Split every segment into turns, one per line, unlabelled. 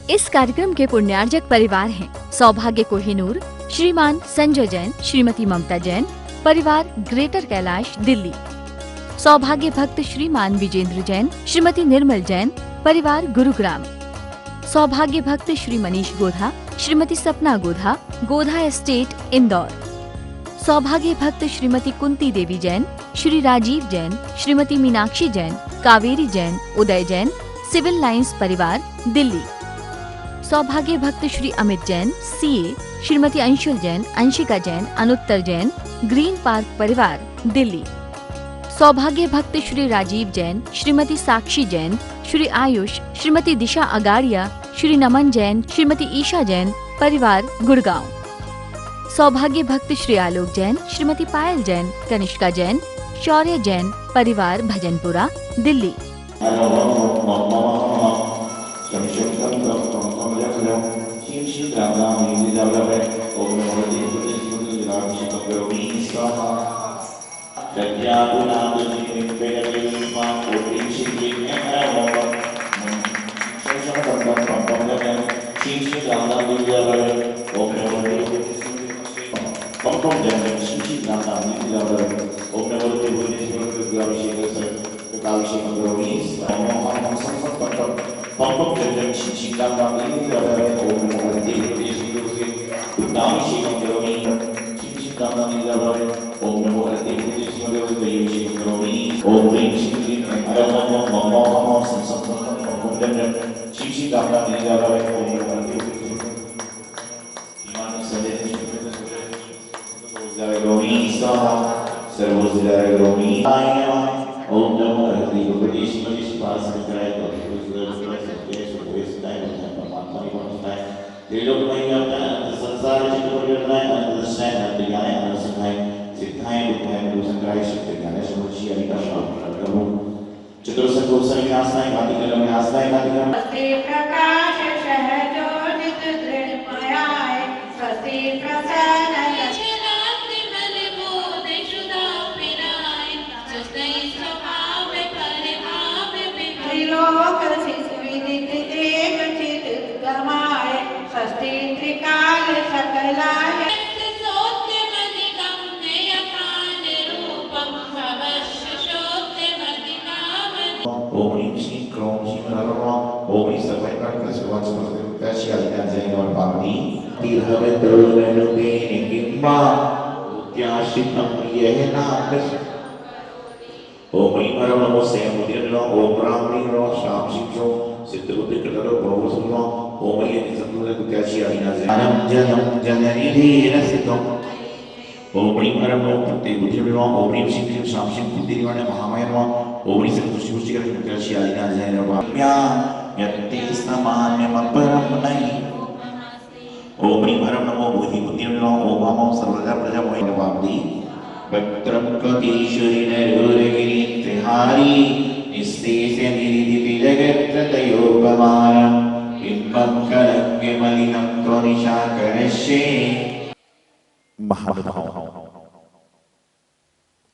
इस कार्यक्रम के पुण्यार्जक परिवार हैं सौभाग्य कोहिनूर, श्रीमान संजय जैन, श्रीमती ममता जैन, परिवार ग्रेटर कैलाश दिल्ली। सौभाग्य भक्त श्रीमान विजेंद्र जैन, श्रीमती निर्मल जैन, परिवार गुरुग्राम। सौभाग्य भक्त श्री मनीष गोधा, श्रीमती सपना गोधा, गोधा एस्टेट इंदौर। सौभाग्य भक्त श्रीमती कुंती देवी जैन, श्री राजीव जैन, श्रीमती मीनाक्षी जैन, कावेरी जैन, उदय जैन, सिविल लाइंस परिवार दिल्ली। सौभाग्य भक्त Shri Amit Jain, CA, Shrimati Anshul Jain, Anshika Jain, Anuttar Jain, green park परिवार दिल्ली। सौभाग्य भक्त श्री राजीव जैन, श्रीमती साक्षी जैन, श्री आयुष, श्रीमती दिशा अगाड़िया, श्री नमन जैन, श्रीमती ईशा जैन, परिवार गुड़गांव। सौभाग्य भक्त श्री आलोक जैन, श्रीमती पायल जैन, कनिष्का जैन, शौर्य जैन, परिवार भजनपुरा दिल्ली।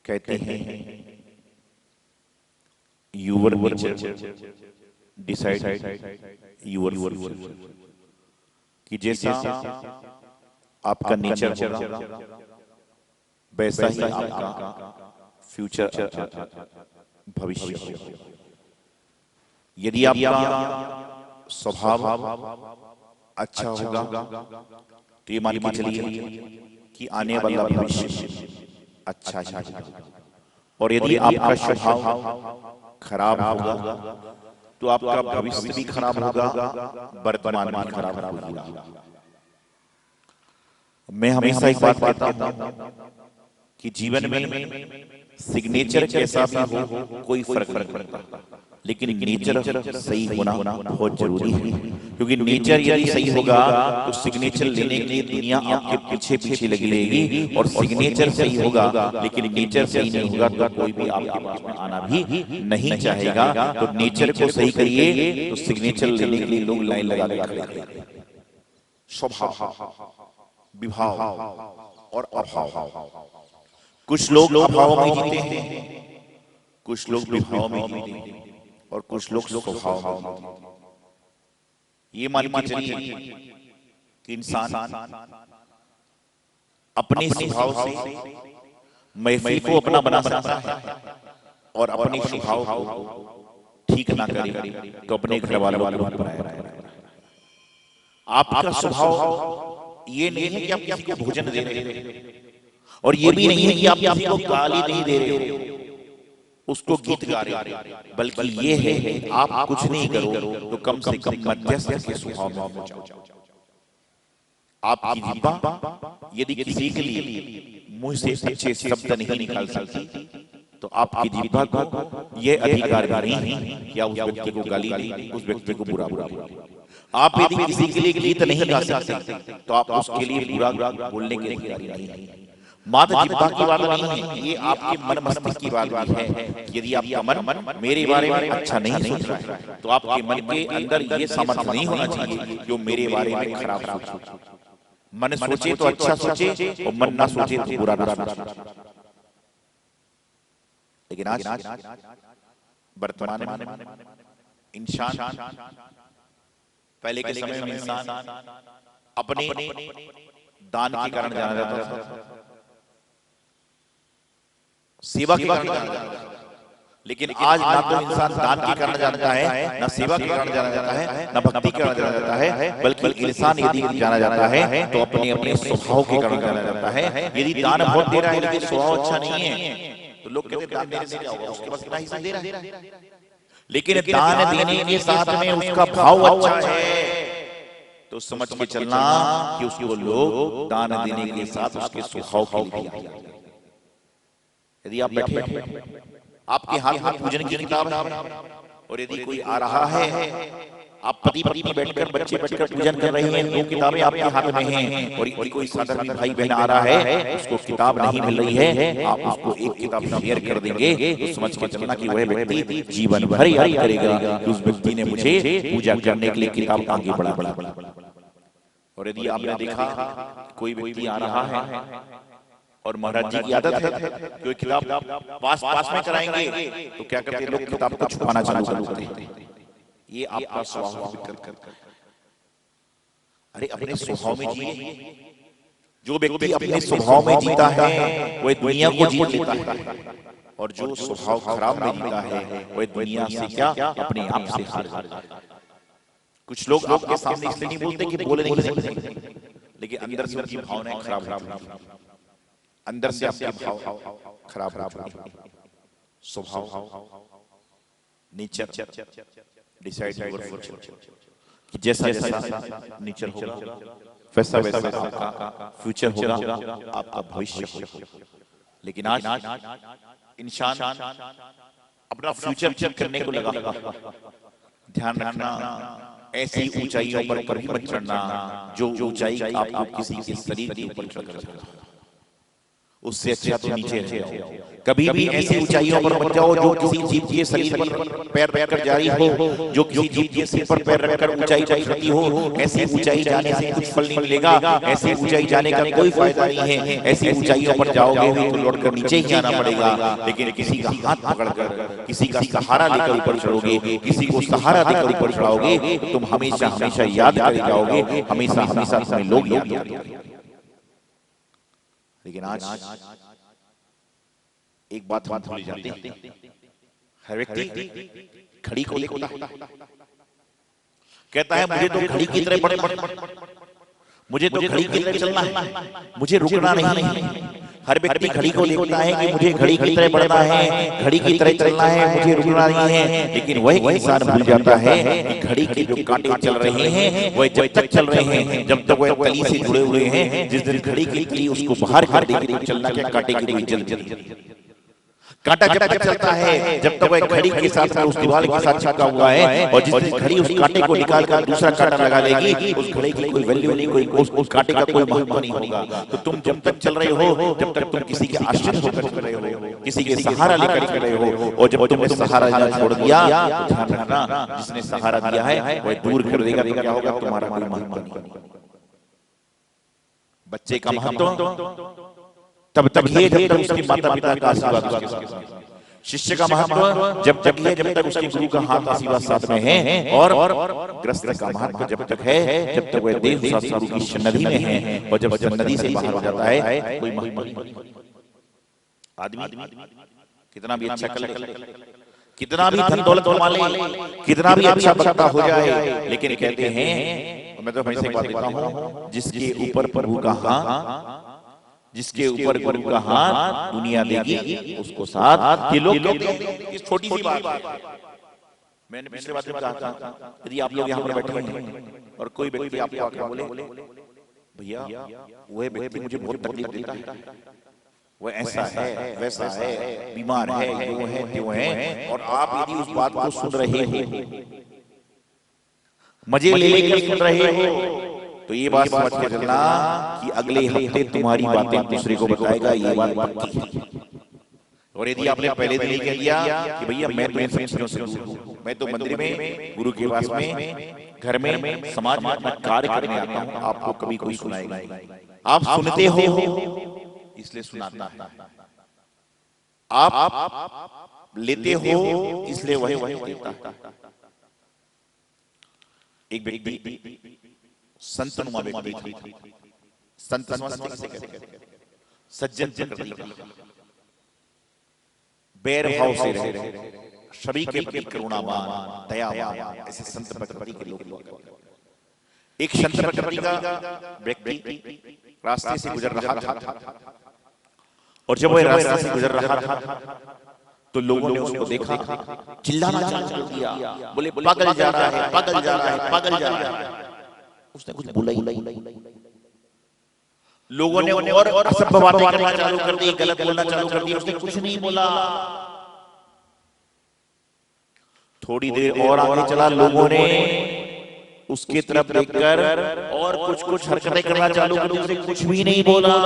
कहते हैं your nature decide your future, कि जैसा आपका नेचर होगा वैसा ही आपका फ्यूचर भविष्य। यदि आपका स्वभाव अच्छा होगा तो ये मान के चलिए कि आने वाला भविष्य अच्छा है, और यदि आपका स्वभाव खराब होगा तो आपका भविष्य भी खराब होगा, वर्तमान भी खराब होगा। मैं हमेशा एक बात कहता हूं कि जीवन में सिग्नेचर कैसा भी हो कोई फर्क नहीं पड़ता, लेकिन नेचर सही होना बहुत जरूरी है। क्योंकि नेचर यदि सही होगा तो सिग्नेचर लेने के लिए दुनिया आपके पीछे पीछे लगी रहेगी, और सिग्नेचर सही होगा लेकिन नेचर सही नहीं होगा तो कोई भी आपके पास में आना भी नहीं चाहेगा। तो नेचर को सही करिए तो सिग्नेचर लेने के लिए लोग लाइन लगा खड़े हैं। स्वभाव, विभाव और अभाव। कुछ लोग अभाव में जीते हैं, कुछ लोग विभाव में जीते हैं, और कुछ लोग स्वभाव में। ये मान के चलिए कि इंसान अपने स्वभाव से महफिल को अपना बना सकता है और अपने स्वभाव को ठीक ना करे तो अपने घर वालों को बनाया रहेगा। आपका स्वभाव ये नहीं है कि आप किसी को भोजन दे रहे हो, और ये भी नहीं है कि आप किसी को गाली नहीं दे रहे हो, उसको गीत गा रहे हो, बल्कि ये है आप कुछ नहीं करो तो कम से कम मध्यस्थ के स्वभाव में हो जाओ। आपकी जिह्वा यदि किसी के लिए मुंह से अच्छे शब्द नहीं निकाल सकती तो आपकी जिह्वा को यह अधिकार नहीं है कि आप उस व्यक्ति को गाली दें, उस व्यक्ति को बुरा बोलें। आप यदि किसी के लिए गीत नहीं गा सकते तो आप उसके लिए बुरा बोलने के अधिकारी नहीं है। मात्र जिह्वा की बात नहीं है, ये आपके मन मस्तिष्क की बात है। यदि आपका मन मेरे बारे में अच्छा नहीं सोच रहा है तो आपके मन के अंदर ये सामर्थ्य नहीं होना चाहिए जो मेरे बारे में खराब सोचे। मन सोचे तो अच्छा सोचे और मन ना सोचे तो बुरा ना सोचे। लेकिन आज वर्तमान में इंसान, पहले के समय में इंसान अपने दान के कारण जाना जाता था, सेवा के कारण जाना जाता है। लेकिन आज ना तो इंसान दान के कारण जाना जाता है, ना सेवा के कारण जाना जाता है, ना भक्ति के कारण जाना जाता है, बल्कि इंसान यदि जाना जाता है तो अपने अपने स्वभाव के कारण जाना जाता है। यदि दान बहुत दे रहा है लेकिन स्वभाव अच्छा नहीं है तो लोग कहते हैं दान देने से क्या होगा, उसके पास इतना हिस्सा दे रहा है। लेकिन दान देने के साथ में उसका भाव अच्छा है तो समझ के चलना कि उसको लोग दान देने के साथ उसके स्वभाव के लिए दिया। यदि आप बैठे आपके हाथ में पूजन की किताब है और यदि कोई आ रहा है, आप पति पत्नी बैठकर बच्चे बैठकर पूजन कर रहे हैं, दो किताबें आपके हाथ में हैं और कोई साधारण भाई बहन आ रहा है उसको किताब नहीं मिल रही है, आप उसको एक किताब शेयर कर देंगे तो समझ के चलना कि वह व्यक्ति जीवन भर याद करेगा कि उस व्यक्ति ने मुझे पूजा करने के लिए किताब आगे बढ़ा। और यदि आपने देखा कोई व्यक्ति आ रहा है और महाराज जी की आदत है कि किताब पास में कराएंगे तो क्या करते हैं लोग किताब को छुपाना चालू करते हैं। ये आपका स्वभाव। अरे अपने स्वभाव में जिए। जो व्यक्ति अपने स्वभाव में जीता है वह दुनिया को जीत लेता है, और जो स्वभाव खराब में जीता है वह दुनिया से क्या अपने आप से हार जाता है। कुछ लोग आपके सामने इसलिए नहीं बोलते कि बोले नहीं सकते, लेकिन अंदर से उनकी भावनाएं खराब होती हैं, अंदर से आपके भाव खराब स्वभाव नेचर डिसाइड योर फ्यूचर कि जैसा जैसा नेचर होगा वैसा वैसा आपका फ्यूचर होगा, आपका भविष्य होगा। लेकिन आज इंसान अपना फ्यूचर चेक करने को लगा। ध्यान रखना ऐसी ऊंचाइयों पर कभी मत चढ़ना जो ऊंचाई आपको किसी के शरीर के ऊपर चढ़ कर, उससे अच्छा तो नीचे रह जाओ। कभी भी ऐसी ऊंचाइयों पर मत जाओ जो किसी जीव के शरीर पर पैर रखकर जा रही हो, जो किसी जीव के सिर पर पैर रखकर ऊंचाई जाती हो। ऐसी ऊंचाई जाने से कुछ फल नहीं मिलेगा, ऐसी ऊंचाई जाने का कोई फायदा नहीं है। ऐसी ऊंचाइयों पर जाओगे तो लौटकर नीचे ही आना पड़ेगा। लेकिन किसी का हाथ पकड़कर, किसी का सहारा लेकर ऊपर चढ़ोगे, किसी को सहारा देकर ऊपर चढ़ाओगे, तुम हमेशा हमेशा याद कर जाओगे, हमेशा हमेशा तुम्हें लोग याद करेंगे। लेकिन आज एक बात हम भूल जाते हैं, हर व्यक्ति घड़ी को देखता है, कहता है मुझे तो घड़ी की तरह मुझे तो घड़ी की तरह चलना है, मुझे रुकना नहीं है। हर व्यक्ति घड़ी को देखता है कि मुझे घड़ी की तरह बढ़ना है, घड़ी की तरह चलना है, मुझे रुकना नहीं है। लेकिन वही इंसान भूल जाता है कि घड़ी के जो कांटे चल रहे हैं वह जब तक चल रहे हैं जब तक वह कली से जुड़े हुए हैं। जिस दिन घड़ी की कली उसको बाहर कर देगी तो चलना क्या कांटे की कोई जल्दी। कांटा जब तक चलता है जब तक वह घड़ी के साथ उस दीवार के साथ चिपका हुआ है, और जिस दिन घड़ी उस कांटे को निकाल कर दूसरा कांटा लगा लेगी उस घड़ी की कोई वैल्यू नहीं, कोई उस कांटे का कोई महत्व नहीं होगा। तो तुम जब तक चल रहे हो जब तक तुम किसी के आश्रित होकर चल रहे हो, किसी के सहारा लेकर चल रहे हो, और जब तुमने सहारा लेना छोड़ दिया तो ध्यान रखना जिसने सहारा दिया है वह दूर कर देगा। क्या होगा? तुम्हारा कोई महत्व नहीं। बच्चे का महत्व तब तक ये जब तक उसके माता पिता का आशीर्वाद उसके साथ। शिष्य का महत्व जब तक है जब तक उसके गुरु का हाथ आशीर्वाद साथ में है, और ग्रस्त का महत्व जब तक है जब तक वह देव सतगुरु की सन्निधि में है, और जब सन्निधि से बाहर हो जाता है कोई आदमी कितना भी अच्छा कर ले, कितना भी धन दौलत कमा ले, कितना भी अच्छा वक्ता हो जाए, लेकिन कहते हैं, मैं तो हमेशा बात देता हूं, जिसके ऊपर प्रभु का हाथ, जिसके ऊपर गुरु का हाथ दुनिया देगी उसको साथ। ये लोग कहते हैं इस छोटी सी बात है, मैंने पिछले बात में कहा था, यदि आप लोग यहाँ पर बैठे हैं और कोई व्यक्ति आपको आकर बोले भैया वह व्यक्ति मुझे बहुत तकलीफ देता है, वह ऐसा है वैसा है, बीमार है, यूं है त्यों है, और आप यदि उस बात को सुन रहे हो, मजे ले लेकर सुन रहे हो, तो ये बात समझ के चलना कि अगले हफ्ते तुम्हारी बातें दूसरे को बताएगा, ये बात पक्की है। और यदि आपने पहले दिन ही कह दिया कि भैया मैं तो इन सब चीजों से दूर हूं, मैं तो मंदिर में, गुरु के पास में, घर में, समाज में अपना कार्य करने आता हूं, आपको कभी कोई सुनाएगा, आप सुनते हो इसलिए सुनाता है, आप लेते हो इसलिए वही देता है। एक व्यक्ति संतनुमा व्यक्ति था, संत सज्जन प्रकृति का, बैर भाव से रहे, सभी के प्रति करुणावान दयावान, ऐसे संत प्रकृति के लोग। एक संत प्रकृति का व्यक्ति रास्ते से गुजर रहा था, और जब वह रास्ते से गुजर रहा था तो लोगों ने उसको देखा, चिल्लाना चालू कर दिया, बोले पागल जा रहा है, पागल जा रहा है, पागल जा रहा है। उसने कुछ बोला ही नहीं। लोगों ने और असभ्य बातें करना चालू कर दी, गलत बोलना चालू कर दिया, उसने कुछ नहीं बोला। थोड़ी देर और आगे चला, लोगों ने उसके तरफ देखकर और कुछ हरकतें करना चालू कर दी, उसने कुछ भी नहीं बोला।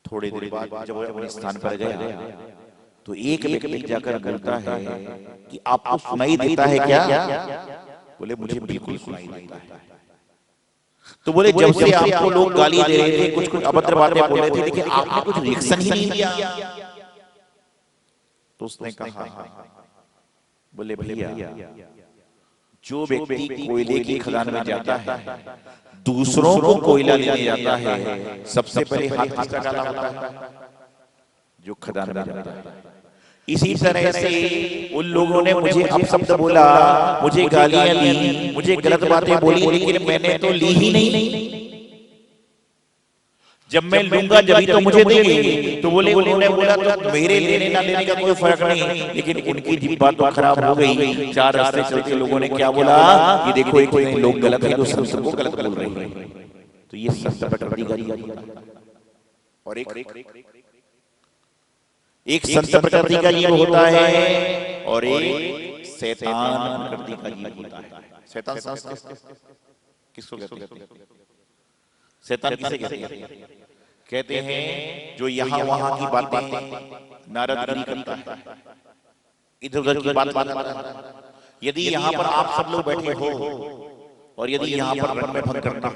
थोड़ी देर बाद जब वो अपने स्थान पर गया तो एक व्यक्ति जाकर बोलता है कि आपको सुनाई देता है क्या? बोले मुझे बिल्कुल सुनाई देता है। तो बोले जब से आपको लोग गाली दे रहे थे, कुछ अभद्र बातें बोल रहे थे, लेकिन आपने कुछ रिएक्शन ही नहीं दिया। तो उसने कहा, बोले भैया जो व्यक्ति कोयले की खदान में जाता है, दूसरों को कोयला लेने जाता है, सबसे पहले हाथ किसका काला होता है? जो खदान में जाता है। इसी तरह से उन लोगों ने मुझे अपशब्द बोला, मुझे गालियां दी, मुझे गलत बातें बोली, लेकिन मैंने तो ली ही नहीं। जब मैं लूंगा जब तो मुझे देंगे। तो बोले उन्होंने बोला तो मेरे लेने ना लेने का कोई फर्क नहीं, लेकिन उनकी जिब्बा तो खराब हो गई। चार रास्ते चलते लोगों ने क्या बोला कि देखो एक लोग गलत है, दूसरे सबको गलत बोल रहे हैं। तो ये संत प्रकृति का, और एक संत प्रकृति का जीव होता है और एक शैतान प्रकृति का जीव होता है। शैतान किसको कहते हैं? शैतान किसे कहते हैं? कहते हैं जो यहाँ वहां की बातें नारदगिरी करता है, इधर उधर की बात करता है। यदि यहाँ पर आप सब लोग बैठे हो और यदि यहाँ पर रंग में भंग करना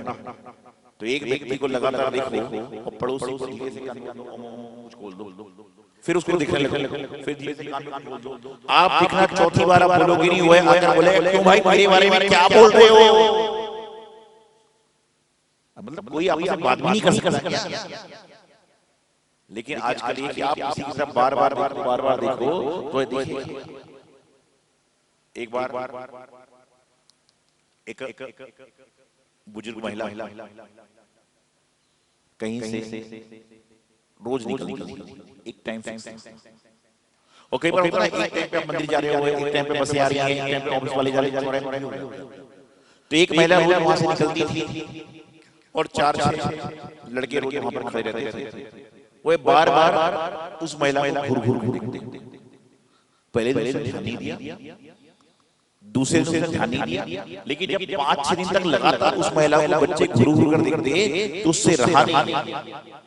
तो एक व्यक्ति को लगातार देखो और पड़ोसी को धीरे से कुछ बोल दो, फिर उसको दिखने लगो, फिर धीरे से कान में बोल दो। आप दिखना चौथी बार आप बोलोगे नहीं, हुए आकर बोले क्यों भाई मेरे बारे में क्या बोल रहे हो? मतलब कोई आपसे बात भी नहीं कर सकता। लेकिन आजकल ये कि आप किसी के साथ बार बार देखो तो देखिए, एक बार एक बुजुर्ग महिला कहीं से रोज निकलती एक टाइम फिक्स, और कई बार होता है एक टाइम पे आप मंदिर जा रहे हो, एक टाइम पे बसें आ रही हैं, एक टाइम पे ऑफिस वाले जा रहे हैं। तो एक महिला रोज वहां से निकलती थी और चार लड़के रोज वहां पर खड़े रहते थे। वो बार बार उस महिला को घूर देखते। पहले दिन ध्यान नहीं दिया, दूसरे दिन ध्यान नहीं दिया, लेकिन जब 5-6 दिन तक लगातार उस महिला को बच्चे घूर कर देखते तो उससे रहा नहीं।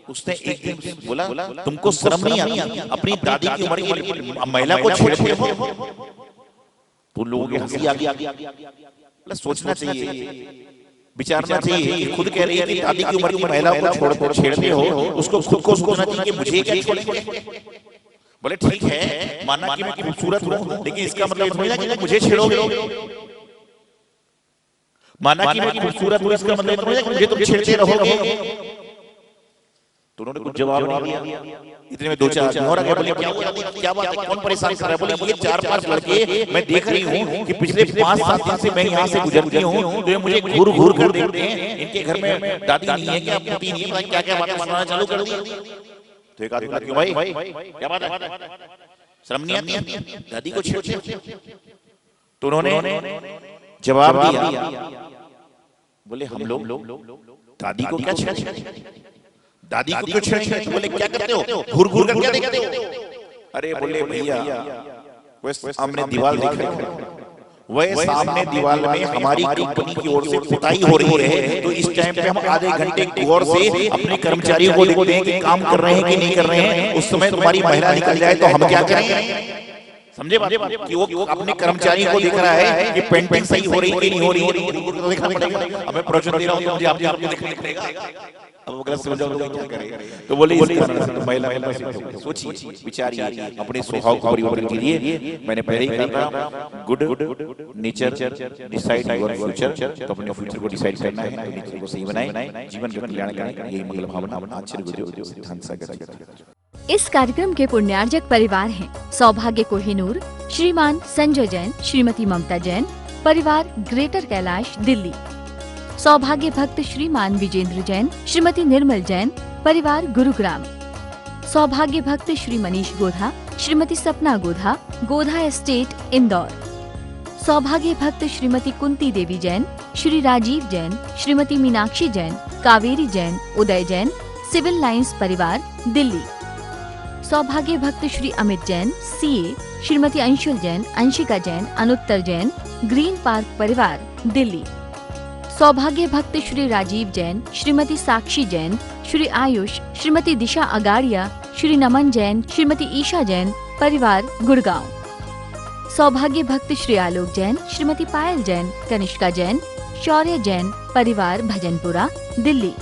उसने एक दिन बोला तुमको शर्म नहीं आती अपनी दादी की उम्र की महिला को छेड़ते हो? तो लोगों की हंसी आ गई। सोचना चाहिए विचारना चाहिए। खुद कह रही है कि दादी की उम्र की महिला को छोड़कर छेड़ते हो, उसको खुद को सोचना चाहिए कि मुझे क्या छोड़ेंगे। बोले ठीक है, माना कि मैं खूबसूरत हूं, लेकिन इसका मतलब थोड़ी ना कि मुझे छेड़ोगे। माना कि मैं खूबसूरत हूं, इसका मतलब थोड़ी ना कि मुझे तुम छेड़ते रहोगे। तो उन्होंने कुछ जवाब नहीं दिया। इतने में दो चार आदमी और आ गए, बोले क्या हुआ, क्या बात है, कौन परेशान कर रहा है। बोले ये 4-5 लड़के मैं देख रही हूँ कि पिछले 5-7 दिन से मैं यहाँ से गुजरती हूँ तो ये मुझे घूर घूर कर देखते हैं। इनके घर में दादी नहीं है क्या, पोती नहीं है, क्या क्या बातें सुनाना चालू कर दी। तो एक आदमी क्यों भाई क्या बात है, शर्म नहीं आती दादी को छेड़ते। तो उन्होंने जवाब दिया, बोले हम लोग दादी को क्या छेड़ेंगे, दादी को क्यों छेड़ेंगे। बोले क्या करते हो, घूर घूर कर क्या देखते हो। अरे बोले भैया वो सामने दीवार दिख रही है, वह सामने दीवार में हमारी कंपनी की ओर से पुताई हो रही है, तो इस टाइम पे हम आधे घंटे गौर से अपने कर्मचारियों को देखते हैं कि काम कर रहे हैं कि नहीं कर रहे हैं। उस समय तुम्हारी महिला निकल जाए तो हम क्या करें। समझे बात कि वो अपने कर्मचारियों को देख रहा है कि पेंटिंग सही हो रही है कि नहीं हो रही है, देखना पड़ेगा। अब मैं प्रवचन दे रहा हूं, मुझे आपको देखना पड़ेगा। अब गलत समझ जाओ तो क्या करें। तो बोले इस कारण महिला सोचिए, विचारिए, अपने स्वभाव को परिवर्तन कीजिए। मैंने पहले ही कहा good nature decide your future. तो अपने फ्यूचर को डिसाइड करना है, नेचर को सही बनाएं, जीवन का कल्याण करें, यही मंगल भावना आचार्य सिद्धांत सागर।
इस कार्यक्रम के पुण्यार्जक परिवार हैं सौभाग्य कोहिनूर, श्रीमान संजय जैन, श्रीमती ममता जैन, परिवार ग्रेटर कैलाश दिल्ली। सौभाग्य भक्त श्रीमान विजेंद्र जैन, श्रीमती निर्मल जैन, परिवार गुरुग्राम। सौभाग्य भक्त श्री मनीष गोधा, श्रीमती सपना गोधा, गोधा एस्टेट इंदौर। सौभाग्य भक्त श्रीमती कुंती देवी जैन, श्री राजीव जैन, श्रीमती मीनाक्षी जैन, कावेरी जैन, उदय जैन, सिविल लाइंस परिवार दिल्ली। सौभाग्य भक्त Shri Amit Jain, CA, Shrimati Anshul Jain, Anshika Jain, Anuttar Jain, green park परिवार दिल्ली। सौभाग्य भक्त श्री राजीव जैन, श्रीमती साक्षी जैन, श्री आयुष, श्रीमती दिशा अगाड़िया, श्री नमन जैन, श्रीमती ईशा जैन, परिवार गुड़गांव। सौभाग्य भक्त श्री आलोक जैन, श्रीमती पायल जैन, कनिष्का जैन, शौर्य जैन, परिवार भजनपुरा दिल्ली।